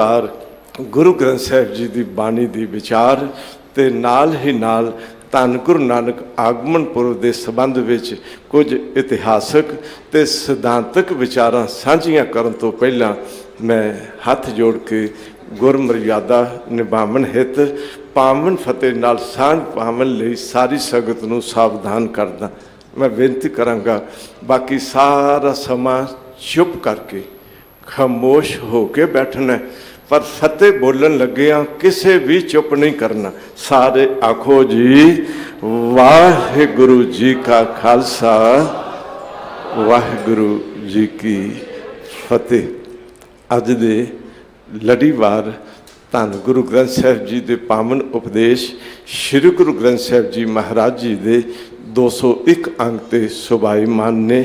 गुरु ग्रंथ साहिब जी की बाणी की विचार ते नाल ही नाल धन गुरु नानक आगमन पुरब के संबंध विच कुछ इतिहासक ते सिद्धांतक विचारां साझियां करन तो पहला मैं हथ जोड़ के गुर मर्यादा निभावन हित पावन फतेह नाल सांझ पावन लई सारी संगत नूं सावधान करदा। मैं बेनती करांगा बाकी सारा समा चुप करके खामोश हो के बैठना, पर फतेह बोलन लगे किसे भी चुप नहीं करना। सारे आखो जी वाहिगुरु जी का खालसा वाहिगुरु जी की फतेह। अज दे लड़ीवार धन गुरु ग्रंथ साहिब जी के पावन उपदेश श्री गुरु ग्रंथ साहिब जी महाराज जी के 201 अंक ते सुभाईमान ने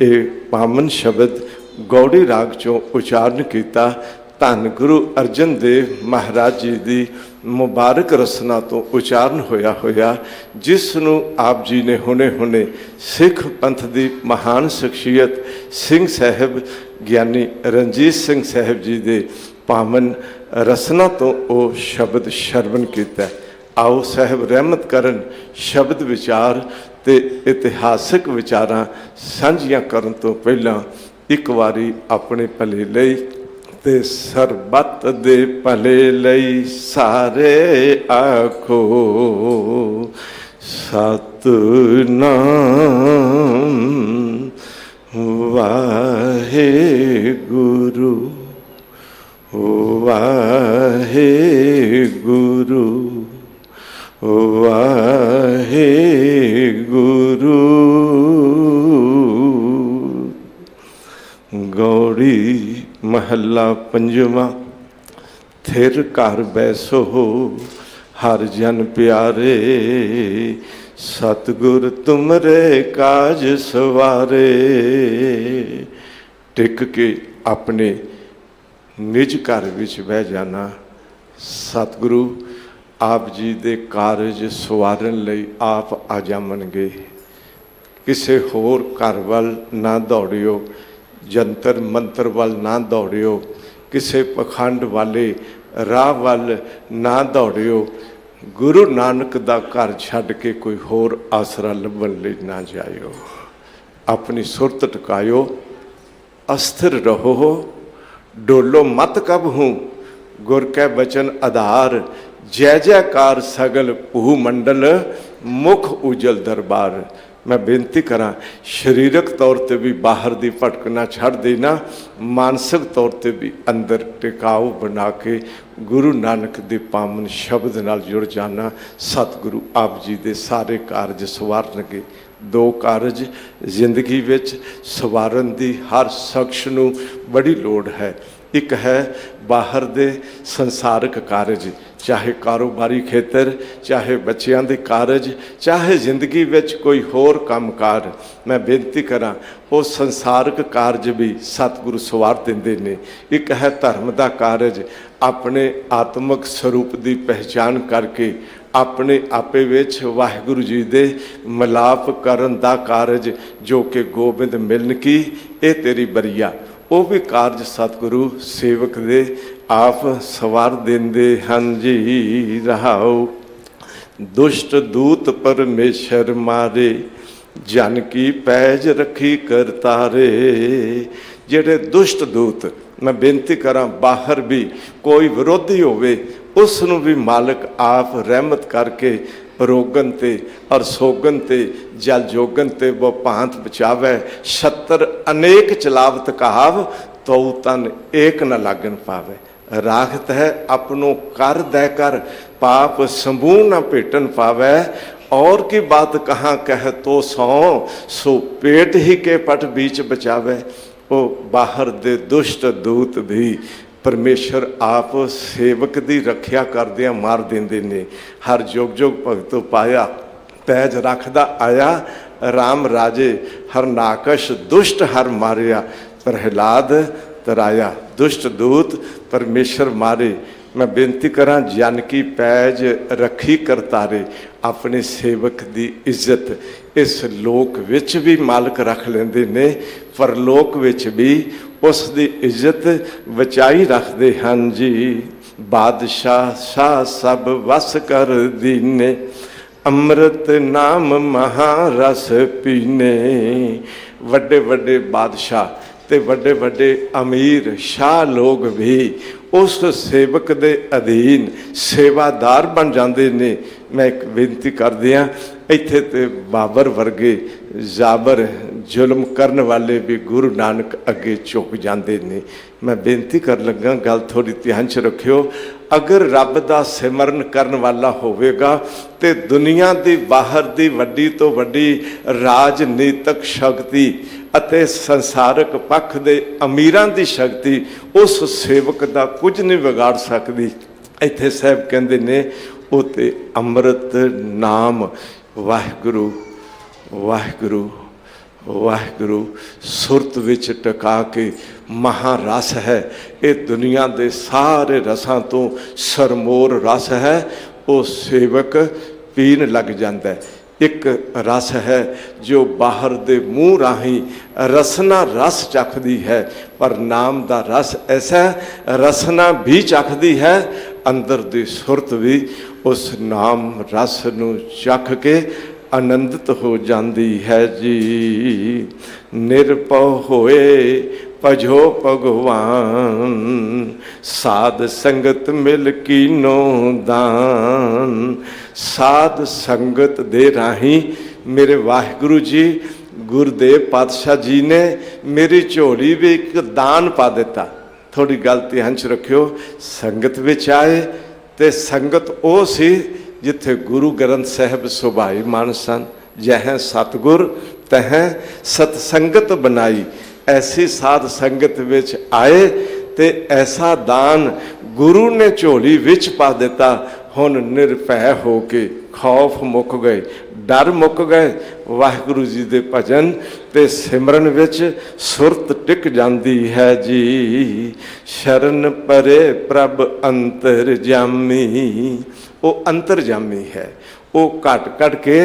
ये पावन शब्द गौड़ी राग चों उचारण किया। धन गुरु अर्जन देव महाराज जी की मुबारक रसना तो उचारण होया जिसनों आप जी ने हुणे हुणे सिख पंथ की महान शख्सियत सिंह साहिब ज्ञानी रणजीत सिंह साहिब जी के पावन रसना तो वो शब्द श्रवण किया। आओ साहिब रहमत करन शब्द विचार ते इतिहासक विचारां सांझियां करन तो पहला एक बारी अपने भले लई ते सरबत दे भले लई सारे आखो सतनाम वाहे गुरु वाहे गुरु वाहे गुरु। गौड़ी महला पंजवा। थिर घर बैसो हर जन प्यारे सतगुर तुमरे काज सवारे। टिक के अपने निज घर विच बह जाना। सतगुरु आप जी दे कारज सवारन लई आप आ जावणगे। किसे होर घर वल ना दौड़ियो, जंतर मंत्र वाल ना दौड़ियो, किसी पखंड वाले राह वाल ना दौड़ियो। गुरु नानक दा घर छड्ड के कोई होर आसरा लभण लई ना जाइयो। अपनी सुरत टकायो, अस्थिर रहो, डोलो मत कब हूँ। गुर कै बचन आधार जय जयकार सगल भूमंडल मुख उजल दरबार। मैं बेनती करा शरीरक तौर पर भी बाहर की भटकना छड़ देना, मानसिक तौर पर भी अंदर टिकाऊ बना के गुरु नानक दे पावन शब्द नाल जुड़ जाना। सतगुरु आप जी दे सारे कारज सवारनगे। दो कारज जिंदगी विच सवारन दी हर शख्स नूं बड़ी लोड़ है। एक है बाहर दे संसारक कारज, चाहे कारोबारी खेतर, चाहे बच्चों के कारज, चाहे जिंदगी विच कोई होर कामकार। मैं बेनती करा वो संसारक कारज भी सतगुरु सवार देंदे ने। एक है धर्म का कारज, अपने आत्मक स्वरूप की पहचान करके अपने आपे विच वाहिगुरु जी दे मिलाप करन दा कारज, जो कि गोबिंद मिलन की ये तेरी बरिया। वो भी कारज सतगुरु सेवक दे आप सवार देंदे हन जी। रहाओ दुष्ट दूत परमेश्वर मारे जन की पैज रखी करतारे। जेड़े दुष्ट दूत, मैं बेनती करा बाहर भी कोई विरोधी होवे उसनों भी मालिक आप रहमत करके रोगन ते और सोगन ते जल जोगन ते वो भांत बचावे। 70 अनेक चलावत कहाव तो तन एक न लागन पावे। राखत है अपनों कर दे कर पाप समूह न भेटन पावे। और की बात कहाँ कह तो सो पेट ही के पट बीच बचावे। वो बाहर दे दुष्ट दूत भी परमेश्वर आप सेवक की रखिया करदिया मार देंदे ने। हर जोग जोग भगतों पाया पैज रखदा आया। राम राजे हर नाकश दुष्ट हर मारिया। प्रहलाद तराया दुष्ट दूत परमेश्वर मारे। मैं बेनती करा जानकी पैज रखी करतारे। अपने सेवक की इज्जत इस लोक विच भी मालिक रख लेंदे ने, परलोक विच भी उस दी इज्जत बचाई रखते हैं जी। बादशाह शाह सब वस कर दीने, अमृत नाम महारस पीने। वड्डे वड्डे बादशाह ते वड्डे वड्डे अमीर शाह लोग भी उस सेवक दे अधीन सेवादार बन जाते ने। मैं एक बेनती कर दिया, इत्थे ते बाबर वर्गे जाबर जुल्म करन वाले भी गुरु नानक अगे झुक जाते ने। मैं बेनती कर लगा, गल थोड़ी ध्यान च रखियो। अगर रब दा सिमरन करन वाला होवेगा ते दुनिया दी बाहर दी वड्डी तो वड्डी राजनीतिक शक्ति ਅਤੇ ਸੰਸਾਰਕ पक्ष ਦੇ ਅਮੀਰਾਂ ਦੀ ਸ਼ਕਤੀ ਉਸ ਸੇਵਕ ਦਾ ਕੁਝ ਨਹੀਂ ਵਿਗਾੜ ਸਕਦੀ। ਇੱਥੇ ਸਾਹਿਬ ਕਹਿੰਦੇ ਨੇ ਉਹ ਤੇ ਅੰਮ੍ਰਿਤ ਨਾਮ ਵਾਹਿਗੁਰੂ ਵਾਹਿਗੁਰੂ ਵਾਹਿਗੁਰੂ ਸੁਰਤ ਵਿੱਚ ਟਿਕਾ ਕੇ महारस है। ये दुनिया के सारे रसां तो सरमोर रस है, वो सेवक पीन लग जाता है। एक रस है जो बाहर दे मूँह राही रसना रस चखदी है, पर नाम दा रस ऐसा रसना भी चखदी है, अंदर दी सुरत भी उस नाम रस नूं चख के आनंदित हो जाती है जी। निरपौ होए भजो भगवान, साध संगत मिल कीनो दान। साध संगत दे राही मेरे वाहिगुरु जी गुरुदेव पातशाह जी ने मेरी झोली भी एक दान पा दिता। थोड़ी गल ध्यान च रखियो, संगत विच आए ते संगत वो सी जिथे गुरु ग्रंथ साहिब सुभाईमान सन। जह सतगुर तह सतसंगत बनाई, ऐसी साध संगत विच आए ते ऐसा दान गुरु ने झोली विच पा दिता। हुण निरभै हो के खौफ मुक गए, डर मुक गए। वाहिगुरु जी दे भजन ते सिमरन विच सुरत टिक जाती है जी। शरण परे प्रभ अंतरजामी, वो अंतरजामी है, वो घट घट के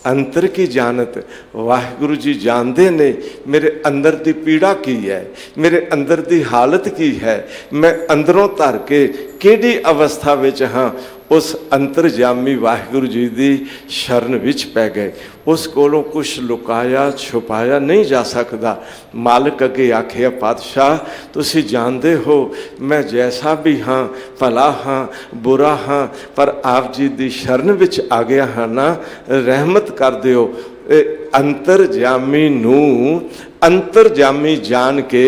अंतर की जानत वाहिगुरु जी जानते ने। मेरे अंदर की पीड़ा की है, मेरे अंदर की हालत की है, मैं अंदरों धर के किहड़ी अवस्था विच हाँ, उस अंतरजामी वाहिगुरु जी की शरण विच पै गए। उस कोलों कुछ लुकाया छुपाया नहीं जा सकता। मालिक अगे आखिया, पातशाह तुसी जानते हो मैं जैसा भी हाँ, भला हाँ बुरा हाँ, पर आप जी की शरण विच आ गया हाँ ना, रहमत कर दिओ। अंतरजामी नूं अंतरजामी जान के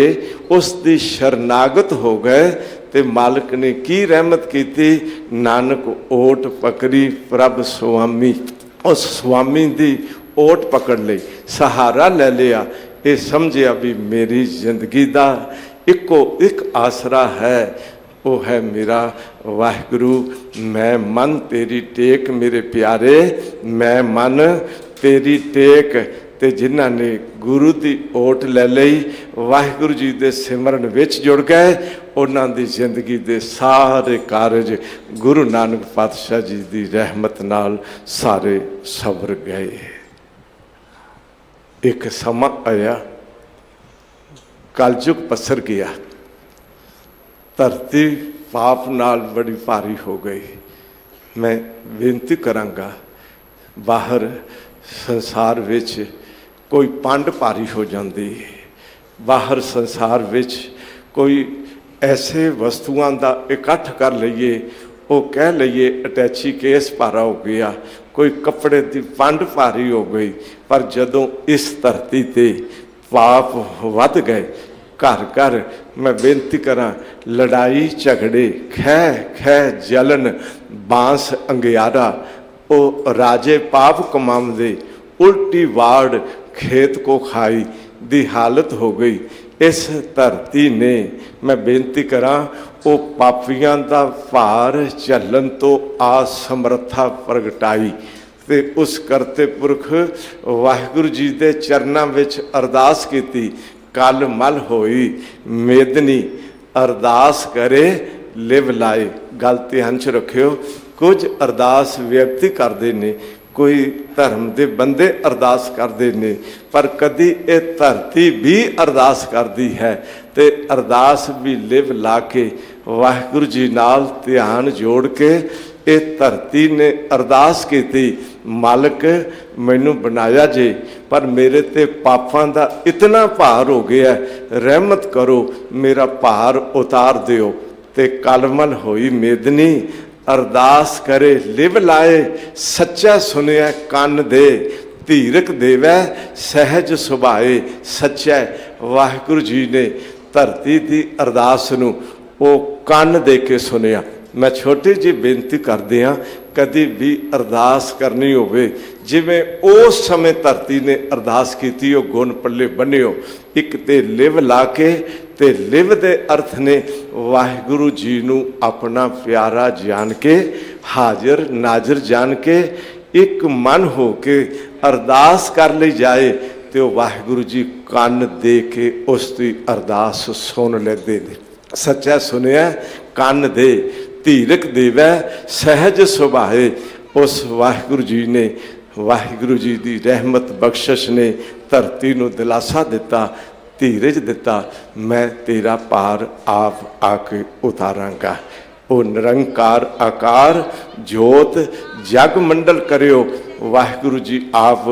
उसकी शरनागत हो गए। ते मालिक ने की रहमत की, नानक ओट पकड़ी प्रभ स्वामी। उस स्वामी की ओट पकड़ ली, सहारा ले लिया। ये समझिया भी मेरी जिंदगी का इको एक आसरा है, वो है मेरा वाहिगुरु। मैं मन तेरी टेक मेरे प्यारे, मैं मन तेरी टेक। ते जिन्हां ने गुरु की ओट ले लई, वाहिगुरु जी के सिमरन विच जुड़ गए, उन्हां दी जिंदगी के सारे कारज गुरु नानक पातशाह जी की रहमत नाल सारे सवर गए। एक समा आया, कलयुग पसर गया, धरती पाप नाल बड़ी भारी हो गई। मैं बेनती करांगा, बाहर संसार विच कोई पंड भारी हो जाती है, बाहर संसार विच कोई ऐसे वस्तुआं दा इकट्ठ कर लईए, वो कह लईए अटैची केस भारा हो गया, कोई कपड़े की पंड भारी हो गई। पर जदों इस धरती ते पाप वध गए, घर घर मैं बेनती करा, लड़ाई झगड़े खै खै जलन बांस अंगियारा, वो राजे पाप कमांदे, उल्टी वाड़ खेत को खाई दी हालत हो गई। इस धरती ने मैं बेनती करा, वो पापियां दा भार झल्लन तो असमर्था प्रगटाई। ते उस करते पुरख वाहिगुरु जी के चरनां विच अरदास कीती। कल मल होई मेदनी, अरदास करे लिव लाए। गल ध्यान च रखियो, कुछ अरदास व्यक्ति करते ने, कोई धर्म के बंदे अरदास करते ने, पर कदी ये धरती भी अरदास करती है। ਤੇ ਅਰਦਾਸ ਵੀ ਲਿਵ ਲਾ ਕੇ ਵਾਹਿਗੁਰੂ ਜੀ ਨਾਲ ਧਿਆਨ ਜੋੜ ਕੇ ਇਹ ਧਰਤੀ ਨੇ ਅਰਦਾਸ ਕੀਤੀ, ਮਾਲਕ ਮੈਨੂੰ ਬਣਾਇਆ ਜੇ, ਪਰ ਮੇਰੇ ਤੇ ਪਾਪਾਂ ਦਾ ਇਤਨਾ ਭਾਰ ਹੋ ਗਿਆ, ਰਹਿਮਤ ਕਰੋ, ਮੇਰਾ ਭਾਰ ਉਤਾਰ ਦਿਓ। ਤੇ ਕਲਮਲ ਹੋਈ ਮੇਦਨੀ, ਅਰਦਾਸ ਕਰੇ ਲਿਵ ਲਾਏ, ਸੱਚਾ ਸੁਣਿਆ ਕੰਨ ਦੇ, ਧੀਰਕ ਦੇਵੈ ਸਹਿਜ ਸੁਭਾਏ। ਸੱਚਾ ਵਾਹਿਗੁਰੂ ਜੀ ਨੇ ਧਰਤੀ ਦੀ ਅਰਦਾਸ ਨੂੰ ਉਹ ਕੰਨ ਦੇ ਕੇ ਸੁਣਿਆ। ਮੈਂ ਛੋਟੀ ਜਿਹੀ ਬੇਨਤੀ ਕਰਦੇ ਹਾਂ, ਕਦੀ ਵੀ ਅਰਦਾਸ ਕਰਨੀ ਹੋਵੇ ਜਿਵੇਂ ਉਸ ਸਮੇਂ ਧਰਤੀ ਨੇ ਅਰਦਾਸ ਕੀਤੀ, ਉਹ ਗੁਣ ਪੱਲੇ ਬੰਨਿਓ। ਇੱਕ ਤੇ ਲਿਵ ਲਾ ਕੇ, ਤੇ ਲਿਵ ਦੇ ਅਰਥ ਨੇ ਵਾਹਿਗੁਰੂ ਜੀ ਨੂੰ ਆਪਣਾ ਪਿਆਰਾ ਜਾਣ ਕੇ, ਹਾਜ਼ਰ ਨਾਜ਼ਰ ਜਾਣ ਕੇ, ਇੱਕ ਮਨ ਹੋ ਕੇ ਅਰਦਾਸ ਕਰ ਲਈ ਜਾਏ ਤੇ ਉਹ ਵਾਹਿਗੁਰੂ ਜੀ ਕੰਨ ਦੇ ਕੇ ਉਸ ਦੀ ਅਰਦਾਸ ਸੁਣ ਲੈਂਦੇ ਨੇ। ਸੱਚਾ ਸੁਣਿਆ ਕੰਨ ਦੇ, ਧੀਰਕ ਦੇਵੈ ਸਹਿਜ ਸੁਭਾਏ। ਉਸ ਵਾਹਿਗੁਰੂ ਜੀ ਨੇ, ਵਾਹਿਗੁਰੂ ਜੀ ਦੀ ਰਹਿਮਤ ਬਖਸ਼ਿਸ਼ ਨੇ ਧਰਤੀ ਨੂੰ ਦਿਲਾਸਾ ਦਿੱਤਾ, ਧੀਰਜ ਦਿੱਤਾ, ਮੈਂ ਤੇਰਾ ਭਾਰ ਆਪ ਆ ਕੇ ਉਤਾਰਾਂਗਾ। ਉਹ ਨਿਰੰਕਾਰ ਆਕਾਰ ਜੋਤ ਜਗ ਮੰਡਲ ਕਰਿਓ। ਵਾਹਿਗੁਰੂ ਜੀ ਆਪ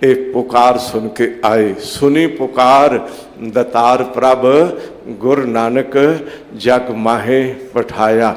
ਇਹ ਪੁਕਾਰ ਸੁਣ ਕੇ ਆਏ। ਸੁਣੀ ਪੁਕਾਰ ਦਤਾਰ ਪ੍ਰਭ, ਗੁਰੂ ਨਾਨਕ ਜਗ ਮਾਹੇ ਪਠਾਇਆ।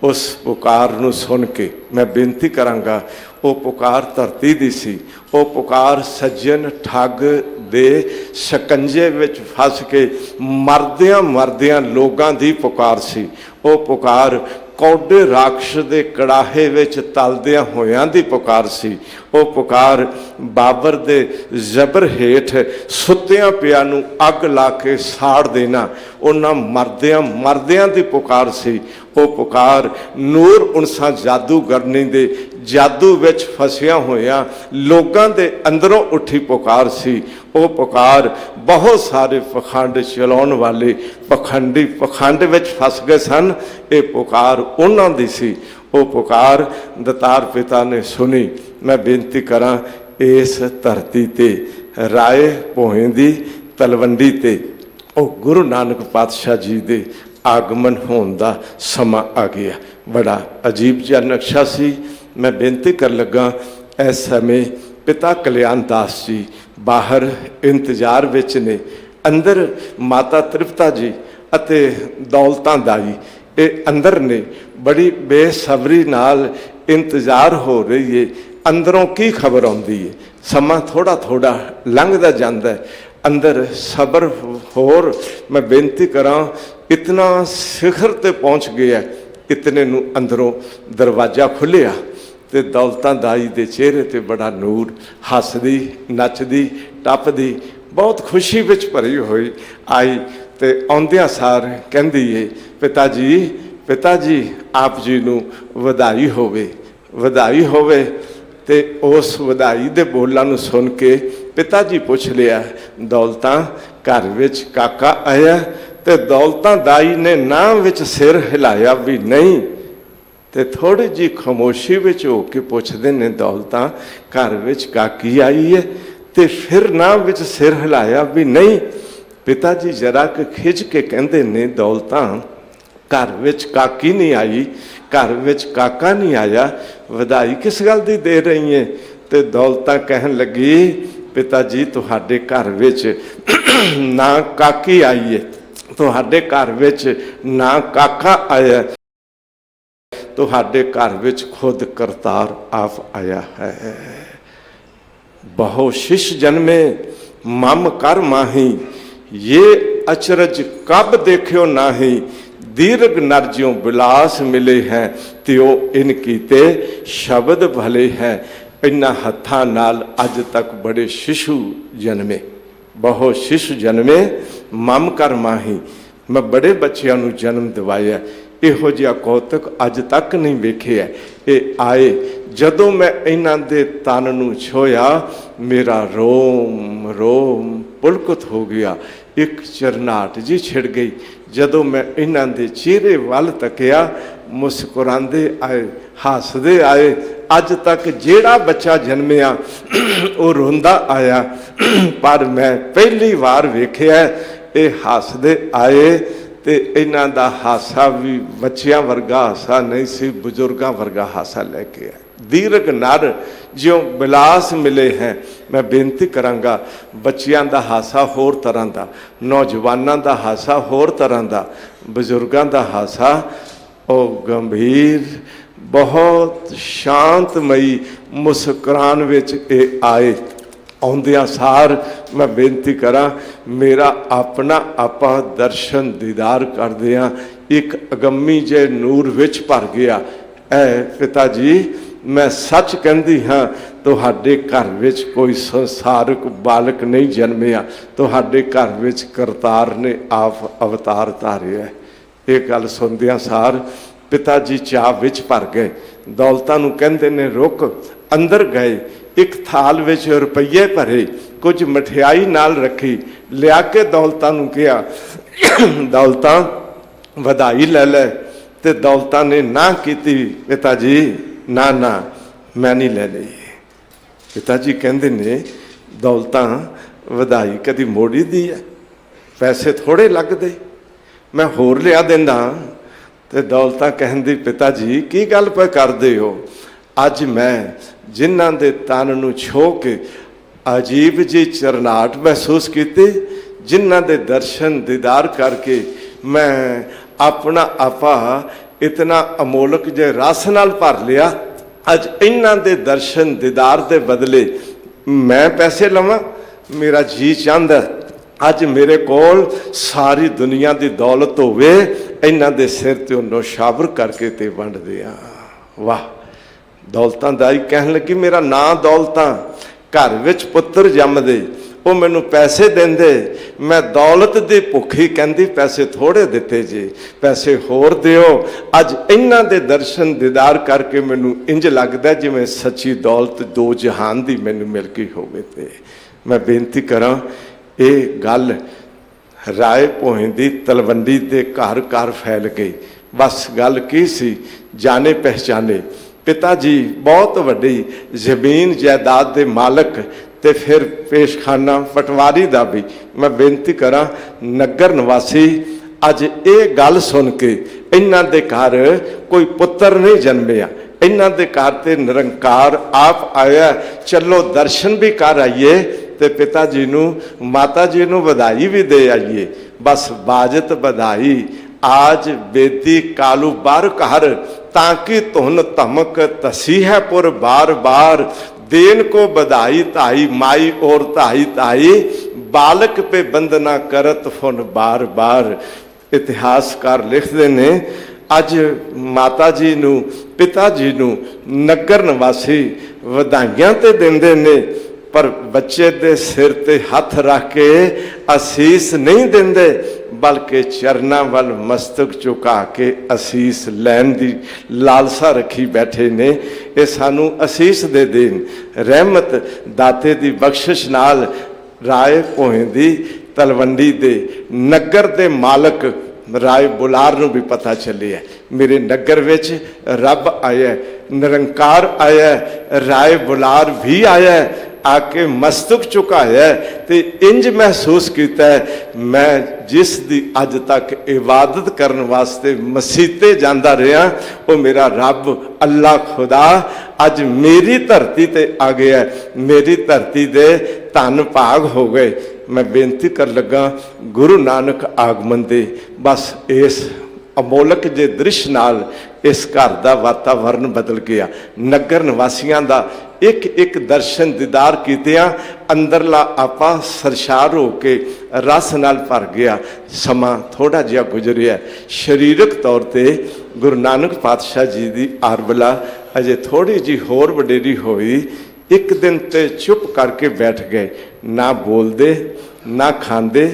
ਉਸ ਪੁਕਾਰ ਨੂੰ ਸੁਣ ਕੇ ਮੈਂ ਬੇਨਤੀ ਕਰਾਂਗਾ, ਉਹ ਪੁਕਾਰ ਧਰਤੀ ਦੀ ਸੀ, ਉਹ ਪੁਕਾਰ ਸੱਜਣ ਠੱਗ ਦੇ ਸ਼ਿਕੰਜੇ ਵਿੱਚ ਫਸ ਕੇ ਮਰਦਿਆਂ ਮਰਦਿਆਂ ਲੋਕਾਂ ਦੀ ਪੁਕਾਰ ਸੀ। ਉਹ ਪੁਕਾਰ ਕੌਡੇ ਰਾਖਸ਼ ਦੇ ਕੜਾਹੇ ਵਿੱਚ ਤਲਦਿਆਂ ਹੋਇਆਂ ਦੀ ਪੁਕਾਰ ਸੀ। ਉਹ ਪੁਕਾਰ ਬਾਬਰ ਦੇ ਜ਼ਬਰ ਹੇਠ ਸੁੱਤਿਆਂ ਪਿਆਂ ਨੂੰ ਅੱਗ ਲਾ ਕੇ ਸਾੜ ਦੇਣਾ, ਉਹਨਾਂ ਮਰਦਿਆਂ ਮਰਦਿਆਂ ਦੀ ਪੁਕਾਰ ਸੀ। ਉਹ ਪੁਕਾਰ ਨੂਰ ਉਨਸਾ ਜਾਦੂਗਰਨੀ ਦੇ ਜਾਦੂ ਵਿੱਚ ਫਸਿਆ ਹੋਇਆਂ ਲੋਕਾਂ ਦੇ ਅੰਦਰੋਂ ਉੱਠੀ ਪੁਕਾਰ ਸੀ। ਉਹ ਪੁਕਾਰ ਬਹੁਤ ਸਾਰੇ ਪਖੰਡ ਚਲਾਉਣ ਵਾਲੇ ਪਖੰਡੀ ਪਖੰਡ ਵਿੱਚ ਫਸ ਗਏ ਸਨ, ਇਹ ਪੁਕਾਰ ਉਹਨਾਂ ਦੀ ਸੀ। ਉਹ ਪੁਕਾਰ ਦਤਾਰ ਪਿਤਾ ਨੇ ਸੁਣੀ। ਮੈਂ ਬੇਨਤੀ ਕਰਾਂ, ਇਸ ਧਰਤੀ ਤੇ ਰਾਏ ਭੋਏ ਦੀ ਤਲਵੰਡੀ ਤੇ ਉਹ ਗੁਰੂ ਨਾਨਕ ਪਾਤਸ਼ਾਹ ਜੀ ਦੇ ਆਗਮਨ ਹੋਣ ਦਾ ਸਮਾਂ ਆ ਗਿਆ। ਬੜਾ ਅਜੀਬ ਜਿਹਾ ਨਕਸ਼ਾ ਸੀ। ਮੈਂ ਬੇਨਤੀ ਕਰਨ ਲੱਗਾ, ਇਸ ਸਮੇਂ ਪਿਤਾ ਕਲਿਆਣ ਦਾਸ ਜੀ ਬਾਹਰ ਇੰਤਜ਼ਾਰ ਵਿੱਚ ਨੇ, ਅੰਦਰ ਮਾਤਾ ਤ੍ਰਿਪਤਾ ਜੀ ਅਤੇ ਦੌਲਤਾਂ ਦਾਈ ਇਹ ਅੰਦਰ ਨੇ। ਬੜੀ ਬੇਸਬਰੀ ਨਾਲ ਇੰਤਜ਼ਾਰ ਹੋ ਰਹੀ ਹੈ, ਅੰਦਰੋਂ ਕੀ ਖਬਰ ਆਉਂਦੀ ਹੈ। ਸਮਾਂ ਥੋੜਾ ਥੋੜਾ ਲੰਘਦਾ ਜਾਂਦਾ ਹੈ, ਅੰਦਰ ਸਬਰ ਹੋਰ। ਮੈਂ ਬੇਨਤੀ ਕਰਾਂ, ਇਤਨਾ ਸਿਖਰ ਤੇ ਪਹੁੰਚ ਗਿਆ, ਇਤਨੇ ਨੂੰ ਅੰਦਰੋਂ ਦਰਵਾਜ਼ਾ ਖੁੱਲਿਆ ਤੇ ਦੌਲਤਾਂ ਦਾਈ ਦੇ ਚਿਹਰੇ ਤੇ ਬੜਾ ਨੂਰ, ਹੱਸਦੀ ਨੱਚਦੀ ਟੱਪਦੀ ਬਹੁਤ ਖੁਸ਼ੀ ਵਿੱਚ ਭਰੀ ਹੋਈ ਆਈ ਤੇ ਆਉਂਦਿਆਂ ਸਾਰ ਕਹਿੰਦੀ ਏ, ਪਿਤਾ ਜੀ ਆਪ ਜੀ ਨੂੰ ਵਧਾਈ ਹੋਵੇ, ਵਧਾਈ ਹੋਵੇ। ਤੇ ਉਸ ਵਧਾਈ ਦੇ ਬੋਲਾਂ ਨੂੰ ਸੁਣ ਕੇ ਪਿਤਾ ਜੀ ਪੁੱਛ ਲਿਆ, ਦੌਲਤਾਂ ਘਰ ਵਿੱਚ ਕਾਕਾ ਆਇਆ? ਤੇ ਦੌਲਤਾਂ ਦਾਈ ਨੇ ਨਾਂ ਵਿੱਚ ਸਿਰ ਹਿਲਾਇਆ ਵੀ ਨਹੀਂ। ਤੇ ਥੋੜੀ ਜਿਹੀ ਖਾਮੋਸ਼ੀ ਵਿੱਚ ਹੋ ਕੇ ਪੁੱਛਦੇ ਨੇ, ਦੌਲਤਾਂ ਘਰ ਵਿੱਚ ਕਾਕੀ ਆਈ ਹੈ? ਤੇ ਫਿਰ ਨਾਂ ਵਿੱਚ ਸਿਰ ਹਿਲਾਇਆ ਵੀ ਨਹੀਂ। ਪਿਤਾ ਜੀ ਜਰਾ ਕਿ ਖਿੱਚ ਕੇ ਕਹਿੰਦੇ ਨੇ, ਦੌਲਤਾਂ ਘਰ ਵਿੱਚ ਕਾਕੀ ਨਹੀਂ ਆਈ, ਘਰ ਵਿੱਚ ਕਾਕਾ ਨਹੀਂ ਆਇਆ, ਵਧਾਈ ਕਿਸ ਗੱਲ ਦੀ ਦੇ ਰਹੀ ਹੈ? ਤੇ ਦੌਲਤਾਂ ਕਹਿਣ ਲੱਗੀ, ਪਿਤਾ ਜੀ ਤੁਹਾਡੇ ਘਰ ਵਿੱਚ ਨਾ ਕਾਕੀ ਆਈ ਹੈ, ਤੁਹਾਡੇ ਘਰ ਵਿੱਚ ਨਾ ਕਾਕਾ ਆਇਆ, ਤੁਹਾਡੇ ਘਰ ਵਿੱਚ ਖੁਦ ਕਰਤਾਰ ਆਪ ਆਇਆ ਹੈ। ਬਹੁ शिष जन्मे मम कर माही, ये अचरज कब देखियो नाही। दीर्घ नरजियों बिलास मिले हैं, त्यो इन कीते शब्द भले हैं। इन्हां हत्थां नाल अज तक बड़े शिशु जन्मे, बहु शिशु जन्मे मम कर माही, मैं बड़े बच्चों नूं जन्म दिवाया। ਇਹੋ ਜਿਹਾ ਕੌਤਕ ਅੱਜ ਤੱਕ ਨਹੀਂ ਵੇਖਿਆ। ਇਹ ਆਏ ਜਦੋਂ ਮੈਂ ਇਹਨਾਂ ਦੇ ਤਨ ਨੂੰ ਛੋਇਆ, ਮੇਰਾ ਰੋਮ ਰੋਮ ਪੁਲਕਤ ਹੋ ਗਿਆ, ਇੱਕ ਚਰਨਾਟ ਜੀ ਛਿੜ ਗਈ। ਜਦੋਂ ਮੈਂ ਇਹਨਾਂ ਦੇ ਚਿਹਰੇ ਵੱਲ ਤੱਕਿਆ, ਮੁਸਕਰਾਉਂਦੇ ਆਏ, ਹੱਸਦੇ ਆਏ। ਅੱਜ ਤੱਕ ਜਿਹੜਾ ਬੱਚਾ ਜਨਮਿਆ ਉਹ ਰੋਂਦਾ ਆਇਆ, ਪਰ ਮੈਂ ਪਹਿਲੀ ਵਾਰ ਵੇਖਿਆ ये हसदे आए तो इन्हां दा हासा भी बच्चियां वर्गा हासा नहीं सी, बजुर्गां वर्गा हासा लैके आए। दीर्घ नर ज्यों बिलास मिले हैं। मैं बेनती करांगा, बच्चियां दा हासा होर तरह का, नौजवानों का हासा होर तरह का, बजुर्गों का हासा ओ गंभीर बहुत शांतमई मुस्कुरान विच ये आए। आउंदियां सार मैं बेनती करा, मेरा अपना आपा दर्शन दीदार करदियां एक अगम्मी जे नूर विच भर गया। ऐ पिता जी, मैं सच कहती हाँ, तुहाडे घर विच कोई संसारक बालक नहीं जन्मिया, तुहाडे घर विच करतार ने आप अवतार धारिया। ये गल सुनदियां सार पिता जी चाह विच भर गए। दौलतां नूं कहंदे ने रुक। अंदर गए, एक थाल विच रुपये भरे, कुछ मठियाई नाल रखी, लिया के दौलतां नूं कहा, दौलतां वधाई लै लै। ते दौलतां ने ना कीती, पिता जी ना ना मैं नहीं लैनी। पिता जी कहंदे ने दौलतां वधाई कदी मोड़ी दी है, पैसे थोड़े लगदे, मैं होर लिया देंदा। ते दौलतां कहंदी, पिता जी की गल पे करदे हो? अज मैं जिन्हां दे तन नूं छो के अजीब जी चरनाहट महसूस की, जिन्हां दे दर्शन दीदार करके मैं अपना आपा इतना अमोलक जे रस नाल भर लिया। अज इन्हां दे दर्शन दीदार दे बदले मैं पैसे लवां? मेरा जी चाहता अज मेरे कोल सारी दुनिया की दौलत होवे, इन्हां दे सिर ते नौशावर करके ते वंड दियां। वाह! दौलतां दाई कहन लगी, मेरा ना दौलतां, घर विच पुत्र जमदे, वो मैनू पैसे देंदे, मैं दौलत दी भुखी कहंदी पैसे थोड़े दिते जी, पैसे होर दिओ। अज इन्हां दे दर्शन दीदार करके मैनू इंज लगदा जिवें सच्ची दौलत दो जहान दी मैनू मिल गई होवे। ते मैं बेनती करां, ये गल राय भोएं दी तलवंडी दे घर घर फैल गई। बस गल की सी, जाने पहचाने पिता जी बहुत वड्डी जमीन जायदाद के मालक, ते फिर पेशखाना पटवारी का भी। मैं बेनती करा, नगर निवासी अज ये गल सुन के इन्हां दे घर कोई पुत्र नहीं जन्मिया, इन्हां दे घर ते निरंकार आप आया, चलो दर्शन भी कर आइए ते पिता जी नू माता जी नू बधाई भी दे आइए। बस बाजत बधाई आज बेदी कालू बार कहर, ताकि तुहन धमक तसी है पुर बार बार, देन को बधाई ताई माई और ताई ताई, बालक पे बंदना करत फुन बार बार। इतिहासकार लिखते ने अज माता जी नू पिता जी नू नगर निवासी वधाइयां ते दिंदे ने, पर बच्चे दे सिर ते हथ रख के असीस नहीं देंदे, बल्कि चरना वाल मस्तक झुका के असीस लैन दी लालसा रखी बैठे ने। ये सानू असीस दे देन, रहमत दाते दी बख्शिश नाल राय भोएं दी तलवंडी दे नगर दे मालक राय बुलार नू भी पता चली है, मेरे नगर विच रब आया, निरंकार आया, राय बुलार भी आया, आके मस्तक झुकाया। तो इंज महसूस किया मैं जिस दी अज तक इबादत करने वास्ते मसीते जाता रहा, वो मेरा रब अल्लाह खुदा अज मेरी धरती ते आ गया, मेरी धरती दे धन भाग हो गए। मैं बेनती कर लगा, गुरु नानक आगमन दे बस इस अमोलक जे दृश्य नाल इस घर का वातावरण बदल गया। नगर निवासियों का एक एक दर्शन दीदार कीतियां अंदरला आपा सरशार हो के रस नाल भर गया। समा थोड़ा जिहा गुजरिया, शरीरक तौर पर गुरु नानक पातशाह जी की आरबला अजे थोड़ी जी होर वडेरी होई। एक दिन ते चुप करके बैठ गए, ना बोलते ना खाते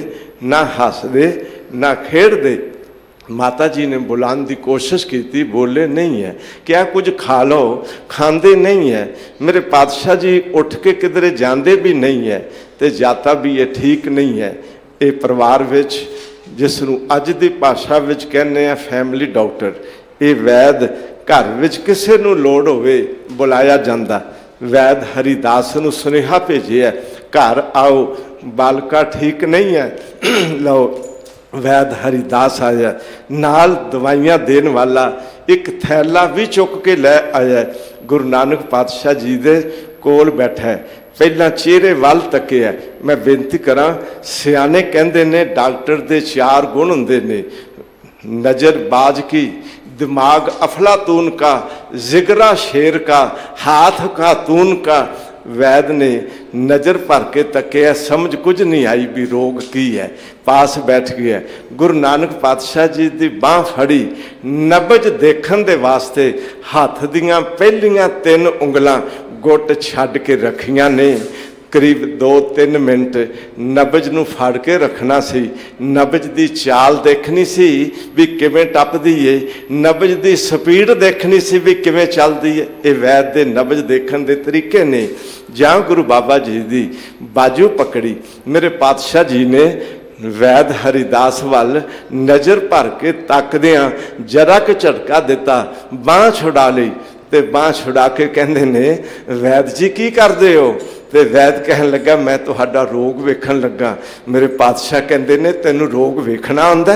ना हसदे ना खेडते। माता जी ने बुलाने की कोशिश की, बोले नहीं है, क्या कुछ खा लो, खाते नहीं है। मेरे पातशाह जी उठ के किधरे जाते भी नहीं है, तो जाता भी ये ठीक नहीं है। ये परिवार विच जिसनों अज की भाषा विच कहने फैमिली डॉक्टर, ये वैद घर विच किसी नूं लोड़ होवे बुलाया जाता। वैद हरिदास नूं सुनेहा भेजिया, घर आओ, बालका ठीक नहीं है। लो वैद हरिदास आया, नाल दवाइयां देने वाला एक थैला भी चुक के लै आया। गुरु नानक पातशाह जी दे कोल बैठा है, पहला चेहरे वाल तके है। मैं बेनती करा, सियाने कहते ने डॉक्टर दे 4 गुण हुंदे ने, नज़र बाज की, दिमाग अफलातून का, जिगरा शेर का, हाथ का तून का। वैद ने नज़र भर के तकिया, समझ कुछ नहीं आई भी रोग की है, पास बैठ गया। गुरु नानक पातशाह जी की बांह फड़ी, नबज देखण दे वास्ते हाथ दियां पहलियां 3 उंगलां गुट छड्ड के रखियां ने। करीब 2-3 मिनट नबज नूं फड़ के रखना सी, नबज दी चाल देखनी सी भी किवें टपदी है, नबज दी स्पीड देखनी सी भी किवें चलदी है। ये वैद दे नबज देखण दे तरीके ने। जां गुरु बाबा जी दी बाजू पकड़ी, मेरे पातशाह जी ने वैद हरिदास वाल नज़र भर के तकदियां जरा क झटका दिता, बांह छुड़ा लई ते बांह छुड़ा के कहंदे ने, वैद जी की करदे हो? ते वैद कहन लगा, मैं तुहाडा रोग वेखण लगा। मेरे पातशाह कहंदे ने, तैनूं रोग वेखना आउंदा?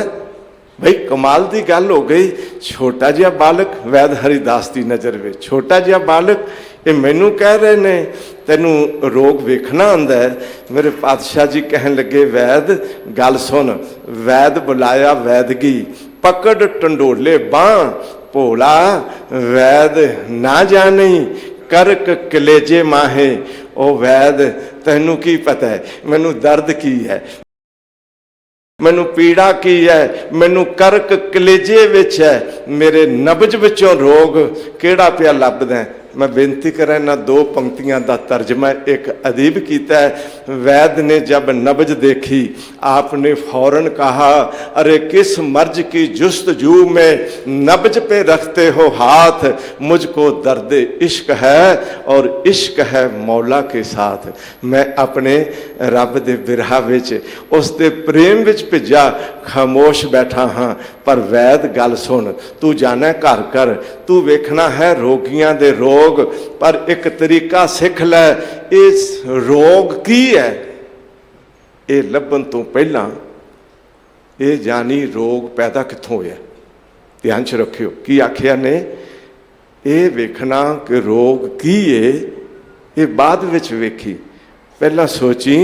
भाई कमाल की गल हो गई। छोटा जिहा बालक वैद हरिदास की नज़र में, छोटा जिहा बालक ये मैनू कह रहे ने तैनू रोग वेखना आंदा है। मेरे पातशाह जी कहन लगे, वैद गल सुन। वैद बुलाया वैदगी, पकड़ टंडोले बांह, भोला वैद ना जानी, करक कलेजे माहे। ओ वैद तैनू की पता है मैनू दर्द की है, मैनू पीड़ा की है, मैनू करक कलेजे विच है, मेरे नबज विचों रोग केड़ा पिया लभदा है। मैं बेनती करा, इन्हां 2 पंक्तियां का तर्जमा एक अदीब किया है। वैद ने जब नबज देखी, आपने फौरन कहा, अरे किस मर्ज की जुस्तजू में नबज पे रखते हो हाथ, मुझको दर्द इश्क है और इश्क है मौला के साथ। मैं अपने रब दे बिरहा विच उस दे प्रेम विच भिजा खामोश बैठा हाँ। पर वैद गल सुन, तू जाना घर घर, तू वेखना है रोगियां दे रोग, पर एक तरीका सिख लै, इस रोग की है ये लभन तो पहला ये जानी रोग पैदा कित्थों होया। ध्यान च रखियो की आखिया ने, ये वेखना कि रोग की है ये बाद विच वेखी, पहला सोची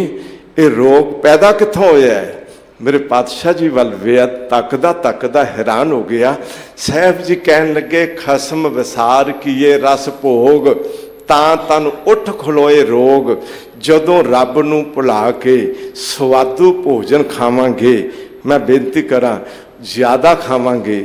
ये रोग पैदा कित्थों होया है। मेरे पातशाह जी वाल वेद तकदा तकदा हैरान हो गया। साहब जी कहन लगे, खसम विसार किए रस भोग, तां तन उठ खलोए रोग, जदों रब नूं भुला के स्वादू भोजन खावांगे। मैं बेनती करा, ज़्यादा खावांगे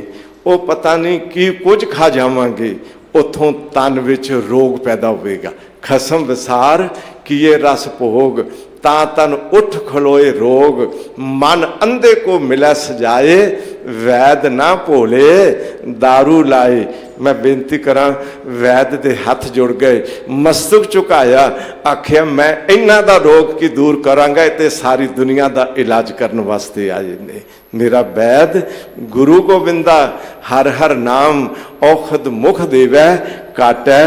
वो पता नहीं की कुछ खा जावांगे, उथों तन विच रोग पैदा होवेगा। खसम विसार किए रस भोग, ता तन उठ खलोए रोग, मन अंधे को मिला सजाए, वैद ना भोले दारू लाए। मैं बेनती करा, वैद दे हाथ जुड़ गए, मस्तक झुकाया, आखिया मैं इन्हां दा रोग की दूर करांगा, ते सारी दुनिया दा इलाज करने वास्ते आए ने। मेरा वैद गुरु गोविंदा हर हर नाम, औखद मुख देवै काटै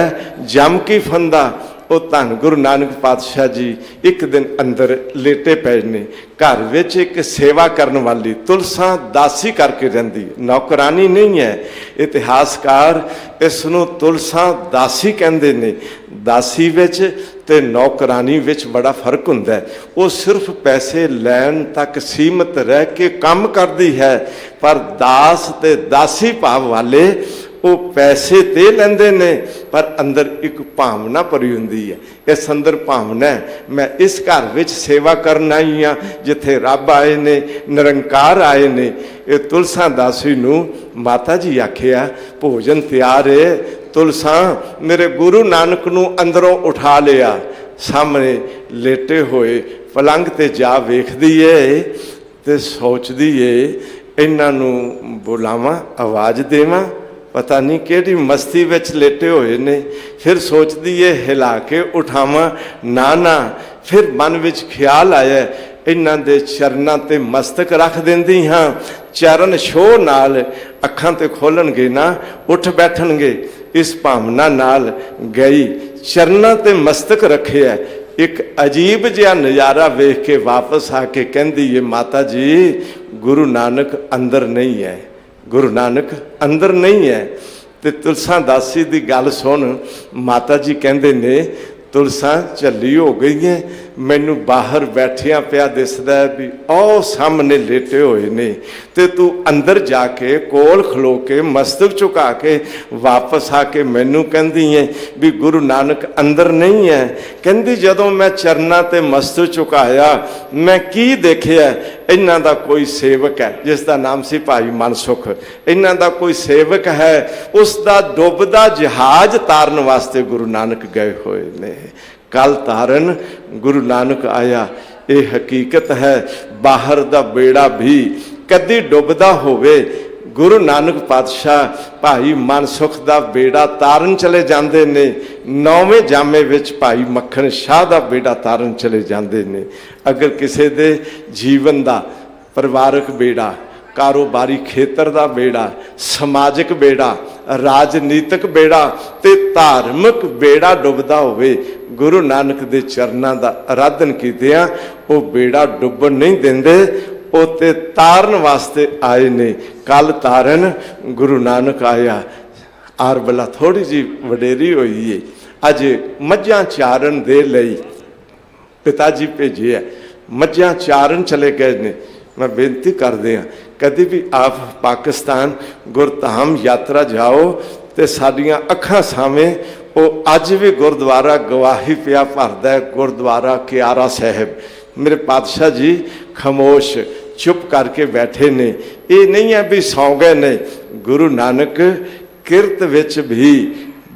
जम की फंदा। वो धन गुरु नानक पातशाह जी एक दिन अंदर लेटे पे ने, घर विच एक सेवा करने वाली तुलसा दासी करके रहिंदी, नौकरानी नहीं है। इतिहासकार इसनूं तुलसा दासी कहंदे ने। दासी विच ते नौकरानी विच बड़ा फर्क हुंदा है। वो सिर्फ पैसे लैण तक सीमित रह के काम करती है, पर दास ते दासी भाव वाले वो पैसे ते लेंदे ने, पर अंदर एक भावना भरी हुंदी है। इस अंदर भावना है, मैं इस घर विच सेवा करन आई हाँ जिथे रब आए ने, निरंकार आए ने। ये तुलसा दासी नूं माता जी आखिया, भोजन तैयार है। तुलसा मेरे गुरु नानक नूं अंदरों उठा लिया, सामने लेटे हुए पलंग ते जा वेखदी है ते सोचदी है, इन्हां नूं बुलावां, आवाज़ देवां, पता नहीं केड़ी मस्ती विच लेटे हुए ने। फिर सोचती है हिला के उठावां, ना ना। फिर मन विच ख्याल आया, इन्हां दे चरनां ते मस्तक रख देंदी हाँ, चरण छोह नाल अखां ते खोलणगे ना, उठ बैठणगे। इस भावना नाल गई, चरनां ते मस्तक रखे है। एक अजीब जिहा नज़ारा वेख के वापस आके कहंदी है, माता जी गुरु नानक अंदर नहीं है, गुरु नानक अंदर नहीं है। तो तुलसा दासी की गल सुन, माता जी कहंदे ने तुलसा झल्ली हो गई है, मैनू बाहर बैठिया पिया दिसदा है भी ओ सामने लेटे हुए ने, ते तू अंदर जाके कोल खलो के मस्तक झुका के वापस आके मैनू कहंदी है भी गुरु नानक अंदर नहीं है। कहंदी जदों मैं चरना ते मस्तक झुकाया मैं की देखिया, इन्हां दा कोई सेवक है जिसका नाम सी भाई मनसुख, इन्हां दा कोई सेवक है, उसका डुबदा जहाज तारन वास्ते गुरु नानक गए हुए ने। कल तारन गुरु नानक आया। ये हकीकत है, बाहर दा बेड़ा भी कदी डुबदा होवे, गुरु नानक पातशाह भाई मनसुख दा बेड़ा तारन चले जाते ने। 9वें जामे विच भाई मक्खन शाह दा बेड़ा तारन चले जाते ने। अगर किसी दे जीवन दा परिवारक बेड़ा, कारोबारी खेतर का बेड़ा, समाजिक बेड़ा, राजनीतिक बेड़ा ते धार्मिक बेड़ा डुबदा होवे, गुरु नानक दे चरनां दा आराधन कीतिया वो बेड़ा डुबन नहीं देंदे, उते तारन वास्ते आए ने। कल तारन गुरु नानक आया। आर बला थोड़ी जी वडेरी हुई है, अज मझां चारन दे लई पिता जी भेजे है, मझां चारन चले गए ने। मैं बेनती करदे हाँ कभी भी आप पाकिस्तान गुरधाम यात्रा जाओ तो साडियां अखां सामने वो अज भी गुरुद्वारा गवाही पिया भरदा है, गुरुद्वारा क्यारा साहिब। मेरे पातशाह जी खामोश चुप करके बैठे ने, ये नहीं है भी सौ गए ने। गुरु नानक किरत विच भी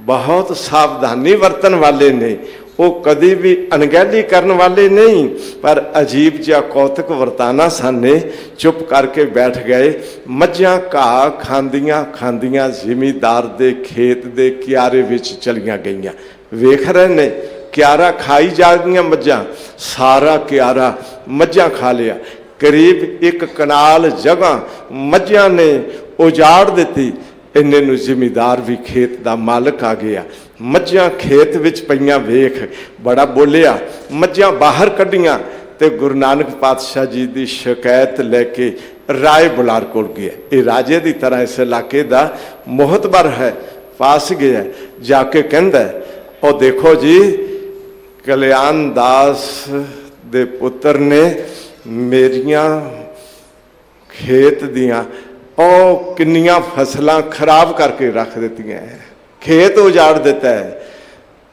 बहुत सावधानी वरतन वाले ने, वो कभी भी अनगहली करने वाले नहीं, पर अजीब जिहा कौतक वरताना साने चुप करके बैठ गए। मझां घाह खांदियां खांदियां जिमीदार दे खेत दे क्यारे विच चलियां गईयां। वेख रहे ने क्यारा खाई जा गईयां मझां, सारा क्यारा मझां खा लिया। करीब 1 कनाल जगह मझां ने उजाड़ दी। इन्ने नूं जिमीदार भी खेत दा मालक आ गया। मझां खेत विच पईयां वेख बड़ा बोलिया, मझां बाहर कढ़ियां ते गुरु नानक पातशाह जी की शिकायत लैके राय बुलार कोल गया। ये राजे की तरह इस इलाके का मोहतबर है, पास गया जाके कहंदा और देखो जी कल्याण दास दे पुत्र ने मेरियां खेत दियां ओ किन्नियां फसलां खराब करके रख दित्तियां है, खेत उजाड़ दिता है।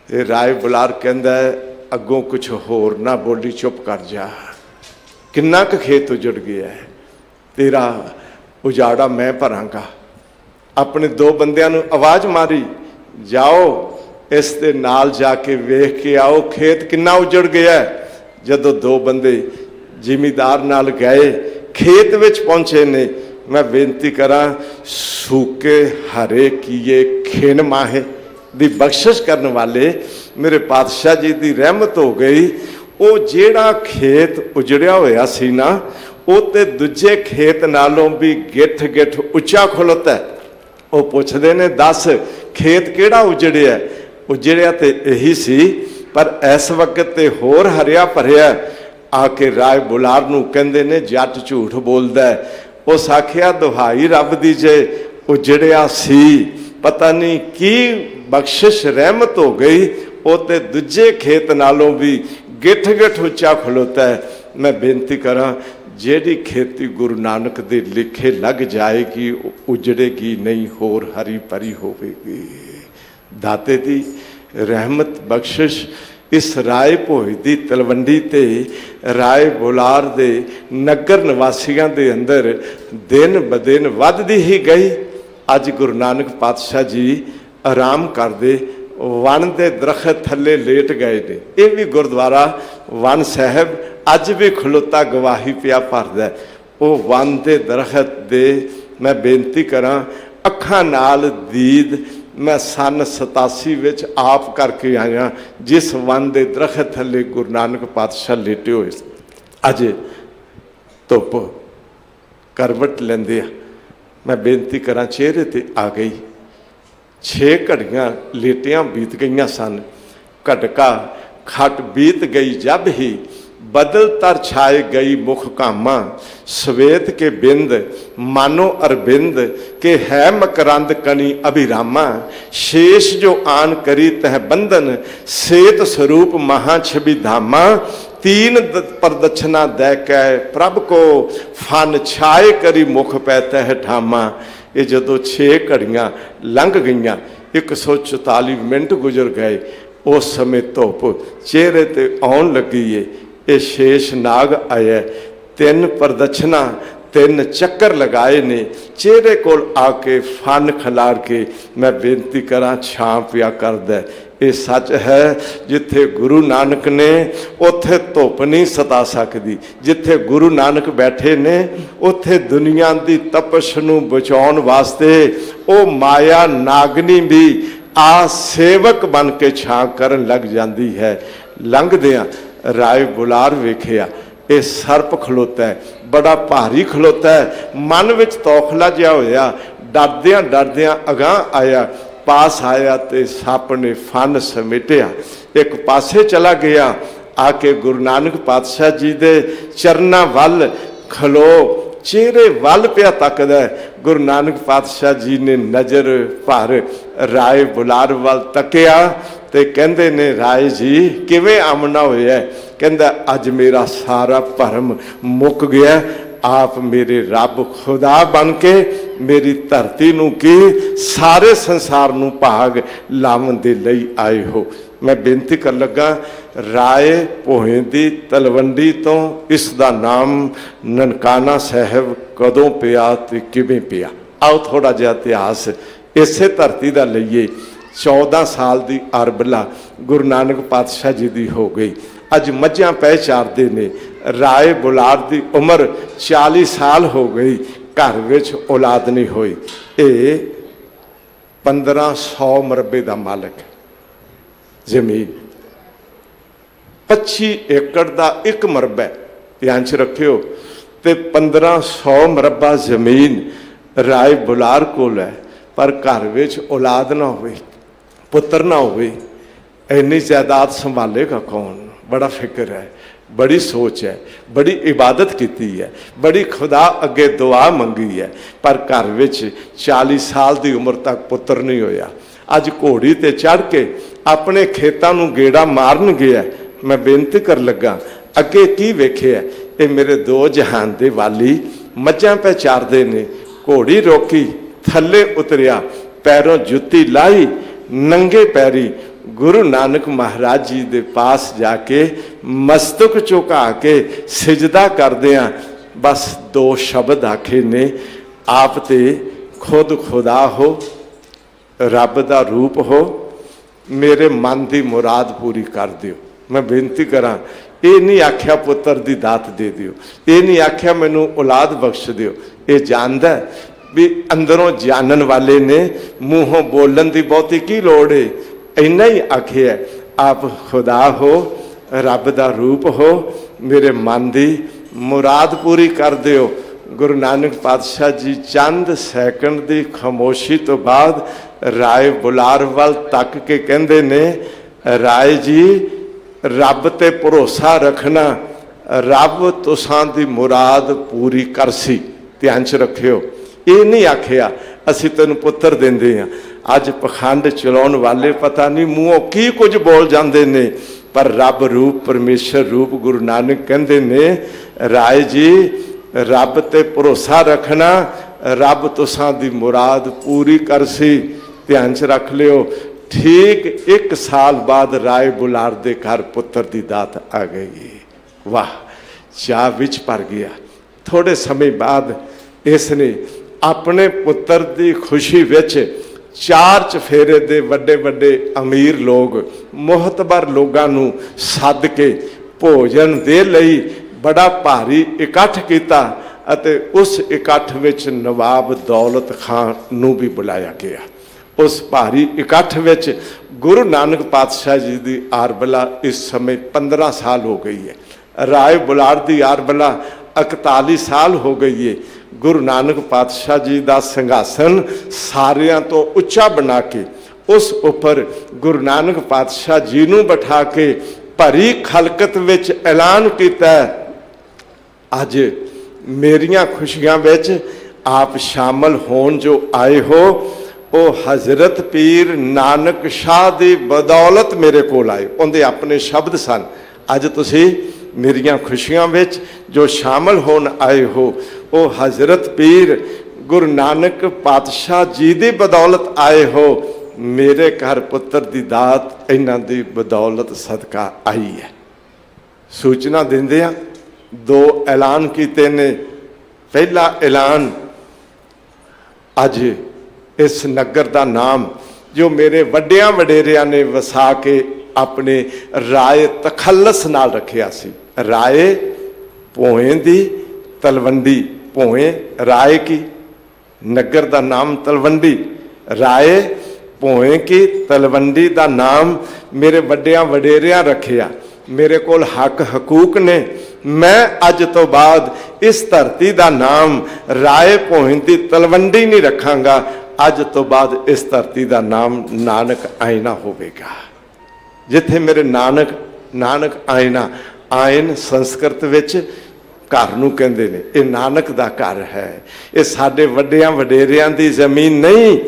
ये राय बुलार कहंदा है अगों कुछ होर ना बोली, चुप कर जा, किन्ना क खेत उजड़ गया है, तेरा उजाड़ा मैं भरांगा। अपने 2 बंदियां नूं आवाज़ मारी, जाओ इस दे नाल जाके वेख के आओ खेत किन्ना उजड़ गया है। जदों 2 बंदे जिमीदार नाल गए, खेत विच पहुंचे ने। मैं बेनती करा सूके हरे कीए खेन माहे दी बख्शिश करने वाले मेरे पातशाह जी की रहमत हो गई। वो जेड़ा खेत उजड़िया होया सी ना, वो ते दूजे खेत नालों भी गिठ गिठ उच्चा खलोता है। वो पुछदे ने दस खेत केड़ा उजड़िया? उजड़िया तो यही सी, पर इस वक्त ते होर हरिया भरिया। आके राय बुलार नूं कहंदे ने जट झूठ बोलदा है। उस आखिया दुहाई रब दी जे उजड़िया सी, पता नहीं की बख्शिश रहमत हो गई, वो ते दूजे खेत नालों भी गिठ गिठ उच्चा खलोता है। मैं बेनती करा जेड़ी खेती गुरु नानक दे लिखे लग जाएगी उजड़ेगी नहीं, होर हरी भरी होवेगी। दाते दी रहमत बख्शिश इस राय भोज की तलवंडी ते राय बुलार दे नगर निवासियों के अंदर दिन ब दिन वधदी ही गई। अज गुरु नानक पातशाह जी आराम करते वन के दरखत थले लेट गए ने। ये भी गुरुद्वारा वन साहब अज भी खलोता गवाही पिया भरदा। वो वन के दरखत दे मैं बेनती करा अखां नाल दीद मैं सन 87 विच आप करके आया, जिस वन के दरखत थले गुरु नानक पातशाह लेटे हुए। अज धुप करवट लेंदे मैं बेनती करा चेहरे ते आ गई। 6 घड़ियां लेटियां बीत गई सन। घटका खट बीत गई जब ही, बदल तर छाए गई मुख कामा। श्वेत के बिंद मानो अरविंद, के है मकरंद कणी अभिरामा। शेष जो आन करी तह बंधन, सेत स्वरूप महा छवि धामा। तीन प्रदक्षिणा दै कै प्रभ को, फन छाए करी मुख पै तह ठामा। ये जदों 6 घड़ियां लंघ गईयां, 144 मिनट गुजर गए, उस समय धुप चेहरे ते आउण लगी है। ये शेष नाग आया, 3 प्रदक्षिणा 3 चक्कर लगाए ने, चेहरे कोल आके फन खिलार के मैं बेनती करा छां पिया करदा। ये सच है, जिथे गुरु नानक ने उथे धुप नहीं सता सकती। जिथे गुरु नानक बैठे ने उथे दुनिया की तपश नूं बचाउण वास्ते वो माया नागनी भी आ सेवक बन के छां करन लग जाती है। लंघदियां राय बुलार वेखिया, ये सर्प खलोता है, बड़ा भारी खलोता है। मन विच तौखला जिहा होया, डरदियां डरदियां अगांह आया, पास आया तो सप ने फन समेटिया, एक पासे चला गया। आके गुरु नानक पातशाह जी दे चरना वल खलो, चेहरे वल पिया तकदा। गुरु नानक पातशाह जी ने नज़र भर राय बुलार वल तकिया ते कहंदे ने, राय जी किवें आमना होया? कहंदा अज मेरा सारा भरम मुक गया। आप मेरे रब खुदा बन के मेरी धरती नूं की सारे संसार नूं भाग लावन दे लई आए हो। मैं बेनती कर लगा, राय भोए दी तलवंडी तो इसका नाम ननकाना साहब कदों पिया ते किवें पिया। आओ थोड़ा जिहा इतिहास इसे धरती का लईए। 14 साल की अरबला गुरु नानक पातशाह जी की हो गई। अज मझां पै चारदे ने। राय बुलार की उम्र 40 साल हो गई, घर विच औलाद नहीं हुई। ये 1500 मरबे का मालिक जमीन, 25 एकड़ का एक मरबा ध्यान च रखियो। तो 1500 मरबा जमीन राय बुलार कोल है, पर घर विच औलाद ना होवे, पुत्र ना होवे। इन्नी जायदाद संभालेगा कौन? बड़ा फिक्र है, बड़ी सोच है, बड़ी इबादत की है, बड़ी खुदा अगे दुआ मंगी है, पर घर विच 40 साल की उम्र तक पुत्र नहीं होया। अज घोड़ी ते चढ़ के अपने खेतों नूं गेड़ा मारन गया। मैं बेनती कर लगा, अगे की वेखिया? ये मेरे 2 जहान दे वाली मझां पे चारदे ने। घोड़ी रोकी, थले उतरिया, पैरों जुत्ती लाई, नंगे पैरी गुरु नानक महाराज जी दे पास जाके मस्तक झुका के सिजदा करदियां बस 2 शब्द आखे ने, आप ते खुद खुदा हो, रब दा रूप हो, मेरे मन की मुराद पूरी कर दियो। मैं बेनती करा, ये नहीं आख्या पुत्र की दात दे दियो, ये नहीं आख्या मैनू औलाद बख्श दियो। ये जानदा भी अंदरों जानन वाले ने, मूहों बोलन की बहुती की लोड़ है। इन्ना ही आखिया, आप खुदा हो, रब दा रूप हो, मेरे मन की मुराद पूरी कर दियो। गुरु नानक पातशाह जी चंद सैकंड की खामोशी तो बाद राय बुलार वाल तक के कहंदे ने, राय जी रब ते भरोसा रखना, रब तुसां दी मुराद पूरी करसी। ध्यान च रखियो, ये नहीं आखिया असी तेन पुत्र देंदे हां। अज पखंड चलाउण वाले पता नहीं मूहों की कुछ बोल जाते ने, पर रब रूप परमेश्वर रूप गुरु नानक कहंदे ने, राय जी रब ते भरोसा रखना, रब तुसां दी मुराद पूरी करसी। ध्यान च रख लियो। ठीक 1 साल बाद राय बुलार दे घर पुत्र की दात आ गई। वाह, चाह विच भर गया। थोड़े समय बाद इसने अपने पुत्र की खुशी विच 4 चफेरे दे वड्डे वड्डे अमीर लोग मोहतबर लोगों नूं सद के भोजन दे लई बड़ा भारी इकट्ठ किया। अते उस इकट्ठ विच नवाब दौलत खान नूं भी बुलाया गया। उस भारी इकट्ठ विच गुरु नानक पातशाह जी की आरबला इस समय 15 साल हो गई है। राय बुलार की आरबला 41 साल हो गई है। गुरु नानक पातशाह जी का संघासन सारियां तो उच्चा बना के उस उपर गुरु नानक पातशाह जी नूं बैठा के भरी खलकत विच ऐलान किया, अज मेरिया खुशियां विच आप शामिल होण जो आए हो, वो हज़रत पीर नानक शाह की बदौलत मेरे कोल आए। उनके अपने शब्द सन, अज तुसी मेरिया खुशियां विच जो शामिल होण आए हो, वो हज़रत पीर गुरु नानक पातशाह जी की बदौलत आए हो। मेरे घर पुत्र की दात इन्हां दी बदौलत सदका आई है। सूचना दिंदियां दो ऐलान किए ने। पहला ऐलान, अज इस नगर का नाम जो मेरे वड्डियां वडेरिया ने वसा के अपने राय तखलस नाल रखिया सी, राय भोएं दी तलवंडी, भोएं राय की, नगर का नाम तलवंडी, राय भोएं की तलवंडी का नाम मेरे वड्डियां वडेरिया रखिया। मेरे कोल हक हकूक ने। मैं अज तो बाद इस धरती का नाम राय भोएं की तलवंडी नहीं रखांगा। अज तो बाद इस धरती का नाम नानक आयना होवेगा। जिथे मेरे नानक, नानक आयना, आयन संस्कृत विच घर नूं कहंदे ने, ये नानक दा घर है। ये साडे वड्डियां वडेरियां दी जमीन नहीं,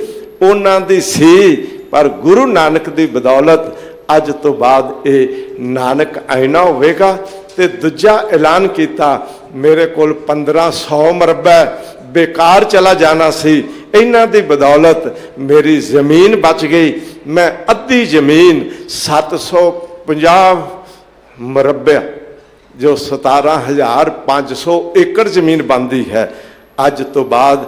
उन्हां दी सी, पर गुरु नानक दी बदौलत अज तो बाद ये नानक आयना होवेगा। ते दूजा ऐलान किया, मेरे कोल 1500 मरबा बेकार चला जाना सी, इन्हां दी बदौलत मेरी जमीन बच गई। मैं अद्धी जमीन 750 मरबा जो 17,500 एकड़ जमीन बनती है, अज तो बाद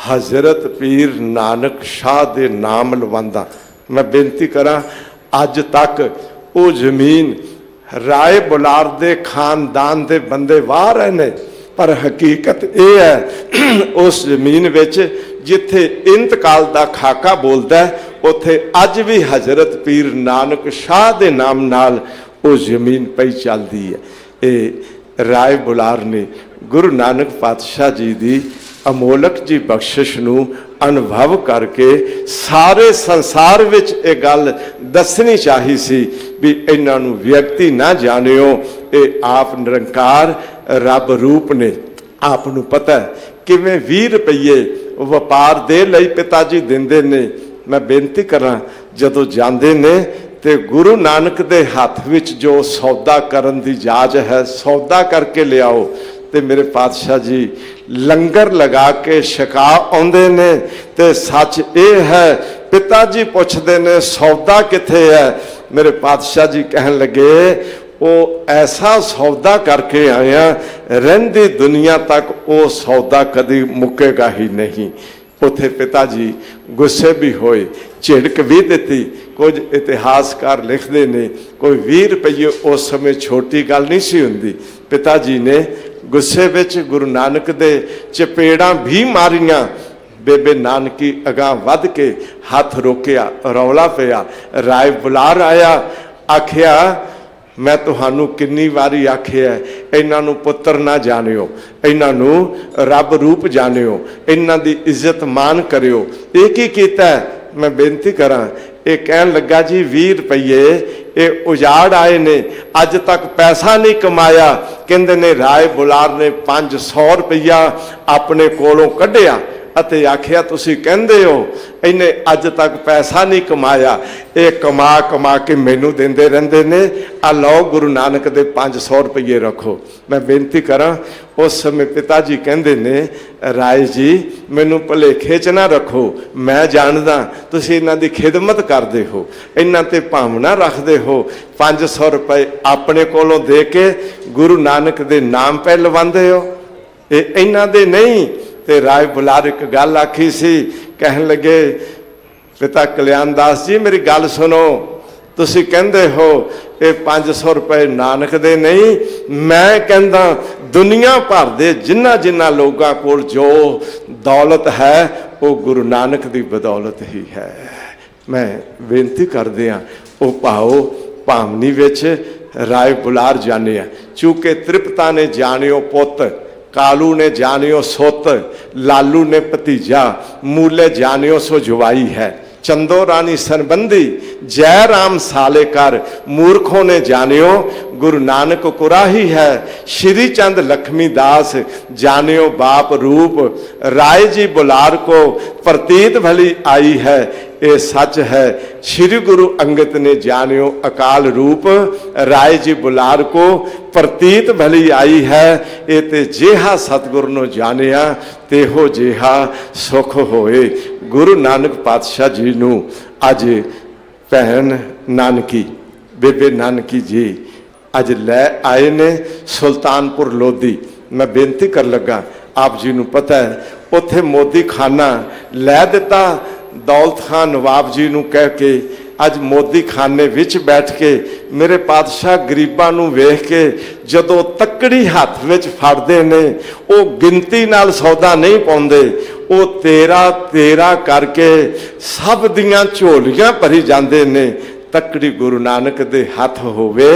हज़रत पीर नानक शाह के नाम लवांदा। मैं बेनती करा, अज तक वो जमीन राय बुलार दे खानदान दे बंदे वाह रहे ने, पर हकीकत यह है उस जमीन विच जिथे इंतकाल का खाका बोलता है, उथे अज भी हज़रत पीर नानक शाह के नाम नाल वो जमीन पई चलती है। ये राय बुलार ने गुरु नानक पातशाह जी की अमोलक जी बख्शिश नूं अनुभव करके सारे संसार विच ये गल दसनी चाहिए सी भी इन्हां नूं व्यक्ति ना जानियो, ये आप निरंकार रब रूप ने। आप नूं पता है किवें 20 रुपये व्यापार दे लई पिता जी दिंदे ने। मैं बेनती करा, जदों जांदे ने ते गुरु नानक दे हाथ विच जो सौदा करन दी जाच है, सौदा करके लियाओ। ते मेरे पातशाह जी लंगर लगा के छका आउंदे ने। ते सच ये है, पिता जी पुछदे ने सौदा किथे है। मेरे पातशाह जी कहन लगे, वो ऐसा सौदा करके आया, रहिंदी दुनिया तक वो सौदा कभी मुकेगा ही नहीं। उथे पिता जी गुस्से भी होए, झिड़क भी दी। कुछ इतिहासकार लिखते ने कोई 20 रुपये उस समय छोटी गल नहीं सी हुंदी। पिता जी ने गुस्से विच गुरु नानक दे चपेड़ा भी मारियां। बेबे नानकी अगां वध के हाथ रोकिया, रौला पिया। राय बुलार आया, आखिया मैं तुहानू किन्नी वारी आखिया इन्हां नू पुत्र ना जानियो, इन्हां नू रब रूप जानियो, इन्हां दी इज्जत मान करियो। ये की कीता? मैं बेनती करा, ये कहन लगा जी 20 रुपये ये उजाड़ आए ने, अज तक पैसा नहीं कमाया। कहंदे ने राय बुलार ने 500 रुपया अपने कोलों कढ़िया अते आखिया तुसी कहंदे हो इन्हें अज तक पैसा नहीं कमाया, ये कमा कमा के मैनू देंदे रहंदे ने। आ लो गुरु नानक दे 500 रुपये रखो। मैं बेनती करा, उस समय पिता जी कहंदे ने राय जी मैनू भुलेखे च ना रखो, मैं जानदा तुसी इन्हां दी खिदमत करदे हो, इन्हां ते भावना रखदे हो। 500 रुपए अपने कोलों दे के गुरु नानक दे नाम पे लवांदे हो, ये इन्हां दे नहीं। ते राय बुलार एक गल आखी सी, कहन लगे पिता कल्याण दास जी मेरी गल सुनो, तुसी कहंदे हो ये 500 रुपए नानक दे नहीं, मैं कहंदा दुनिया भर दे जिन्ना जिन्ना लोगों कोल जो दौलत है वो गुरु नानक दी बदौलत ही है। मैं बेनती करदे हां वो पाओ भावनी विच राय बुलार जाने, चूंकि तृप्ता ने जानियो पुत, कालू ने जानियो सुत, लालू ने भतीजा, मूले जानियो सो जवाई है। चंदो रानी संबंधी जय राम साले कर मूर्खों ने जानियो गुरु नानक कुराही है। श्री चंद लक्ष्मी दास जानियो बाप रूप राय जी बुलार को प्रतीत भली आई है ये सच है। श्री गुरु अंगद ने जानियो अकाल रूप राय जी बुलार को प्रतीत भली आई है। ये ते जेहा सतगुरु नो जानिया तेहो जेहा सुख होए। गुरु नानक पातशाह जी नू अज भैन नानकी बेबे नानकी जी अज लै आए ने सुल्तानपुर लोधी। मैं बेनती कर लगा आप जी नू पता है उत्थे मोदी खाना लै दिता दौलत खान नवाब जी नू कह के अज मोदी खाने विच बैठ के मेरे पातशाह गरीबां नू वेख के जदों तकड़ी हथ विच फड़दे ने वो गिनती नाल सौदा नहीं पाउंदे वो तेरा तेरा करके सब दियां झोलियां भरी जांदे ने। तकड़ी गुरु नानक दे हथ होवे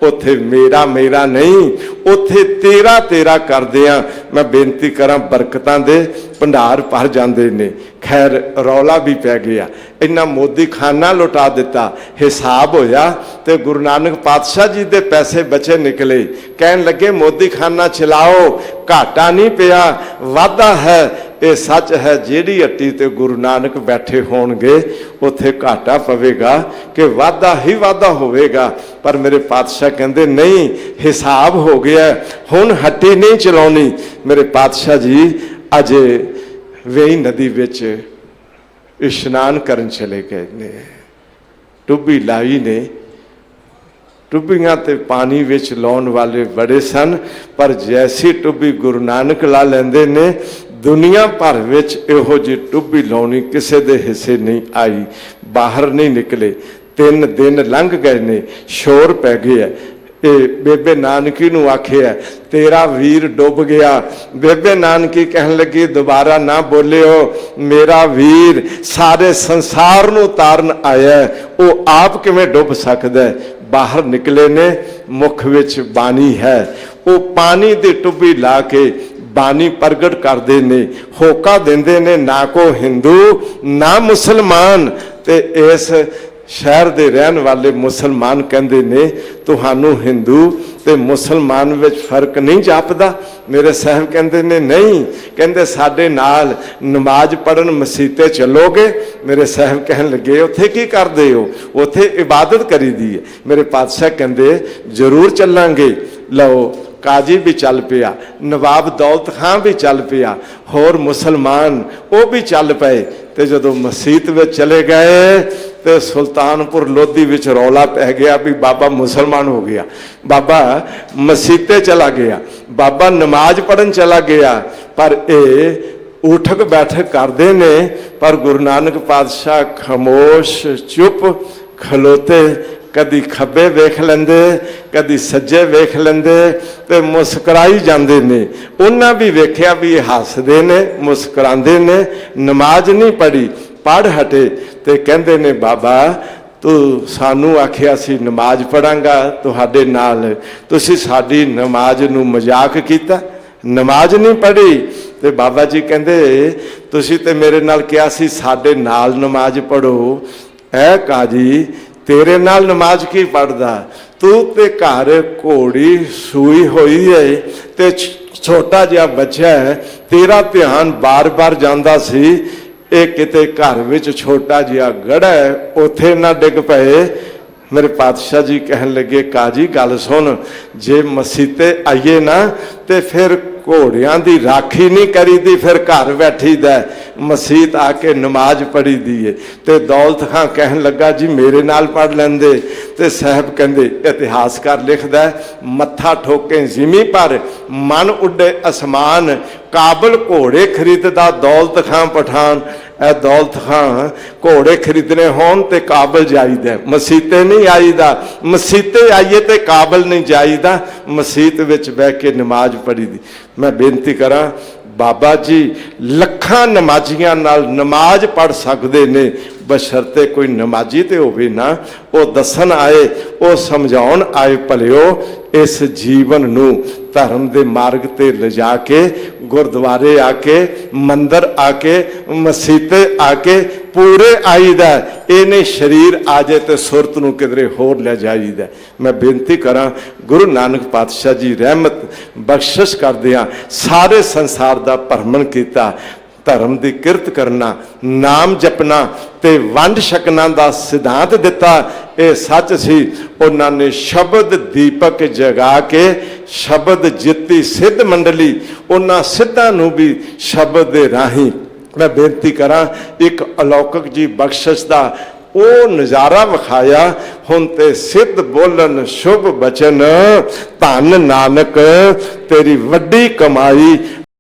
उथे मेरा मेरा नहीं उथे तेरा तेरा करदियां मैं बेनती करा बरकतां दे भंडार भर जांदे ने। खैर रौला भी पै गया इन्ना मोदी खाना लुटा दिता हिसाब होया ते गुरु नानक पातशाह जी दे पैसे बचे निकले। कहन लगे मोदी खाना चलाओ घाटा नहीं पिया वाधा है। ये सच है जेड़ी हट्टी ते गुरु नानक बैठे होणगे उथे घाटा पवेगा कि वाधा ही वाधा होवेगा। पर मेरे पातशाह कहंदे नहीं हिसाब हो गया हुण हट्टी नहीं चलाउणी। मेरे पातशाह जी अज वेई नदी विच इशनान करन चले गए ने टुब्बी लाई ने। टुब्बियां ते पानी विच लाउण वाले बड़े सन पर जैसी टुब्बी गुरु नानक ला लैंदे ने दुनिया भर विच इहो जी टुब्बी लाउणी किसे दे हिस्से नहीं आई। बाहर नहीं निकले 3 दिन लंघ गए ने शोर पै गया। बेबे नानकी नू आखिया तेरा वीर डुब गया। बेबे नानकी कहन लगी दोबारा ना बोलियो मेरा वीर सारे संसार नू तारन आया वो आप किवें डुब सकदा है। बाहर निकले ने मुख विच बानी है वो पानी दी टुब्बी ला के बानी प्रगट करते ने होका देंदे ने ना को हिंदू ना मुसलमान। ते इस शहर दे रहन वाले मुसलमान कहंदे ने तुहानू हिंदू ते मुसलमान विच फर्क नहीं जापदा। मेरे साहब कहंदे ने नहीं कहंदे साडे नाल नमाज पढ़न मसीते चलोगे। मेरे साहब कहन लगे उत्थे की करदे हो उत्थे इबादत करी दी है। मेरे पातशाह कहंदे जरूर चलांगे। लो काजी भी चल पिया नवाब दौलत खां भी चल पिया होर मुसलमान वो भी चल पे। तो जदों मसीत में चले गए तो सुल्तानपुर लोधी विच रौला पै गया भी बाबा मुसलमान हो गया बाबा मसीते चला गया बाबा नमाज पढ़न चला गया। पर ये उठक बैठक करते ने पर गुरु नानक पातशाह खामोश चुप खलोते कदी खब्बे वेख लेंदे कदी सज्जे वेख लेंदे ते मुस्कराई जांदे ने। उन्हां भी वेख्या भी हसदे ने मुस्करांदे ने। नमाज नहीं पढ़ी पढ़ हटे ते कहंदे ने बाबा तू सानू आखिया सी नमाज पढ़ांगा तुहाडे नाल तुसी साडी नमाज नू मजाक कीता नमाज नहीं पढ़ी। ते बाबा जी कहंदे तुसी ते मेरे नाल कहा सी साडे नाल नमाज पढ़ो। ऐ काजी तेरे नाल नमाज की पढ़दा तू ते घर घोड़ी सूई हुई है ते छोटा जिहा बच्चा है तेरा ध्यान बार बार जांदा सी ये किते घर विच छोटा जिहा गड़ा है उथे ना डिग पए। मेरे पातशाह जी कहन लगे काजी गल सुन जे मसीते आइए ना ते फिर घोड़ियां दी राखी नहीं करी दी फिर घर बैठी दा मसीत आके नमाज पढ़ी दी है। ते दौलत खां कहन लगा जी मेरे नाल पढ़ लेंदे। ते साहब कहंदे इतिहासकार लिखदा मत्था ठोके जिमी पर मन उड्डे आसमान काबल घोड़े खरीददा दौलत खां पठान। ए दौलत खां घोड़े खरीदने होन ते काबल जाईदा मसीते नहीं आईदा मसीते आइए ते काबल नहीं जाईदा मसीत विच बह के नमाज पढ़ी दी। मैं बेनती करा बाबा जी लख ਲੱਖਾਂ ਨਮਾਜ਼ੀਆਂ ਨਾਲ ਨਮਾਜ਼ ਪੜ੍ਹ ਸਕਦੇ ਨੇ, ਬਸ਼ਰਤੇ ਕੋਈ ਨਮਾਜ਼ੀ ਤੇ ਹੋਵੇ ਨਾ। ਉਹ ਦੱਸਣ ਆਏ, ਉਹ ਸਮਝਾਉਣ ਆਏ, ਭਲਿਓ ਇਸ ਜੀਵਨ ਨੂੰ ਧਰਮ ਦੇ ਮਾਰਗ ਤੇ ਲਿਜਾ ਕੇ, ਗੁਰਦੁਆਰੇ ਆ ਕੇ, ਮੰਦਰ ਆ ਕੇ, ਮਸੀਤੇ ਆ ਕੇ ਪੂਰੇ ਆਈਦਾ। ਇਹਨੇ ਸਰੀਰ ਆ ਜਾਏ ਤੇ ਸੁਰਤ ਨੂੰ ਕਿਧਰੇ ਹੋਰ ਲੈ ਜਾਈਦਾ। ਮੈਂ ਬੇਨਤੀ ਕਰਾਂ, ਗੁਰੂ ਨਾਨਕ ਪਾਤਸ਼ਾਹ ਜੀ ਰਹਿਮਤ ਬਖਸ਼ਿਸ਼ ਕਰਦੇ ਆ, ਸਾਰੇ ਸੰਸਾਰ ਦਾ ਭਰਮਣ ਕੀਤਾ, ਧਰਮ ਦੀ ਕਿਰਤ ਕਰਨਾ, ਨਾਮ ਜਪਣਾ ਤੇ ਵੰਡ ਛਕਣਾ ਦਾ ਸਿਧਾਂਤ ਦਿੱਤਾ। ਇਹ ਸੱਚ ਸੀ। ਉਹਨਾਂ ਨੇ ਸ਼ਬਦ ਦੀਪਕ ਜਗਾ ਕੇ ਸ਼ਬਦ ਜਿੱਤੀ ਸਿੱਧ ਮੰਡਲੀ। ਉਹਨਾਂ ਸਿੱਧਾਂ ਨੂੰ ਵੀ ਸ਼ਬਦ ਦੇ ਰਾਹੀਂ ਮੈਂ ਬੇਨਤੀ ਕਰਾਂ, ਇੱਕ ਅਲੌਕਿਕ ਜੀ ਬਖਸ਼ਿਸ਼ ਦਾ ਉਹ ਨਜ਼ਾਰਾ ਵਿਖਾਇਆ। ਹੁਣ ਤੇ ਸਿੱਧ ਬੋਲਣ ਸ਼ੁਭ ਬਚਨ, ਧੰਨ ਨਾਨਕ ਤੇਰੀ ਵੱਡੀ ਕਮਾਈ।